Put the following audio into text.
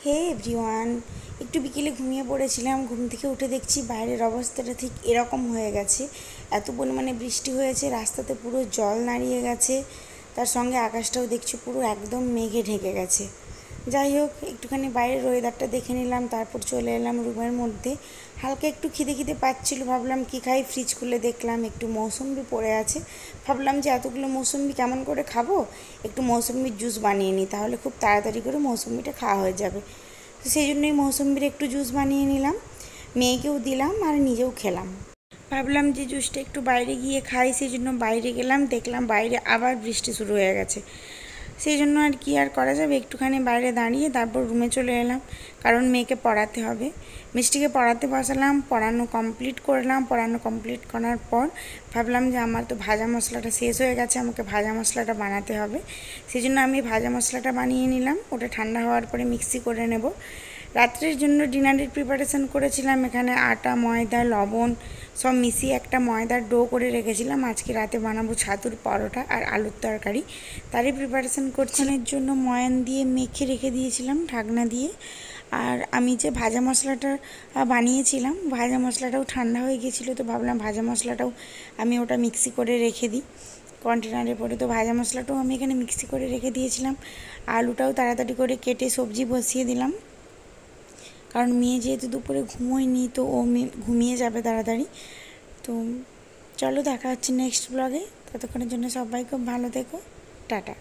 হে everyone, একটু বিকেলে ঘুমিয়ে পড়েছিলাম। ঘুম থেকে উঠে দেখছি বাইরের অবস্থাটা ঠিক এরকম হয়ে গেছে। এত পরিমাণে বৃষ্টি হয়েছে, রাস্তাতে পুরো জল দাঁড়িয়ে গেছে। তার সঙ্গে আকাশটাও দেখছি পুরো একদম মেঘে ঢেকে গেছে। যাই হোক, একটুখানি বাইরের ওয়েদারটা দেখে নিলাম, তারপর চলে এলাম রুমের মধ্যে। হালকা একটু খিদে খিদে পাচ্ছিল, ভাবলাম কি খাই। ফ্রিজ খুলে দেখলাম একটু মৌসুম্বি পড়ে আছে। ভাবলাম যে এতগুলো মৌসুম্বি কেমন করে খাবো, একটু মৌসুম্বির জুস বানিয়ে নিই, তাহলে খুব তাড়াতাড়ি করে মৌসুম্বিটা খাওয়া হয়ে যাবে। তো সেই জন্যই মৌসুম্বির একটু জুস বানিয়ে নিলাম, মেয়েকেও দিলাম আর নিজেও খেলাম। ভাবলাম যে জুসটা একটু বাইরে গিয়ে খাই, সেই জন্য বাইরে গেলাম। দেখলাম বাইরে আবার বৃষ্টি শুরু হয়ে গেছে। সেই জন্য আর কি আর করা যাবে, একটুখানি বাইরে দাঁড়িয়ে তারপর রুমে চলে এলাম, কারণ মেয়েকে পড়াতে হবে। মিষ্টিকে পড়াতে বসালাম, পড়ানো কমপ্লিট করলাম। পড়ানো কমপ্লিট করার পর ভাবলাম যে আমার তো ভাজা মশলাটা শেষ হয়ে গেছে, আমাকে ভাজা মশলাটা বানাতে হবে। সেই জন্য আমি ভাজা মশলাটা বানিয়ে নিলাম। ওটা ঠান্ডা হওয়ার পরে মিক্সি করে নেব। রাত্রের জন্য ডিনারের প্রিপারেশান করেছিলাম। এখানে আটা, ময়দা, লবণ সব মিশিয়ে একটা ময়দার ডো করে রেখেছিলাম। আজকে রাতে বানাবো ছাতুর পরোটা আর আলুর তরকারি, তারই প্রিপারেশান করছি। এর জন্য ময়ান দিয়ে মেখে রেখে দিয়েছিলাম ঢাকনা দিয়ে। আর আমি যে ভাজা মশলাটা বানিয়েছিলাম, ভাজা মশলাটাও ঠান্ডা হয়ে গিয়েছিলো, তো ভাবলাম ভাজা মশলাটাও আমি ওটা মিক্সি করে রেখে দিই কন্টেনারে পরে। তো ভাজা মশলাটাও আমি এখানে মিক্সি করে রেখে দিয়েছিলাম। আলুটাও তাড়াতাড়ি করে কেটে সবজি বসিয়ে দিলাম, কারণ মেয়ে যেহেতু দুপুরে ঘুমোয়নি, তো ও ঘুমিয়ে যাবে তাড়াতাড়ি। তো চলো, দেখা হচ্ছে নেক্সট ব্লগে। ততক্ষণের জন্য সবাই খুব ভালো থেকো, টাটা।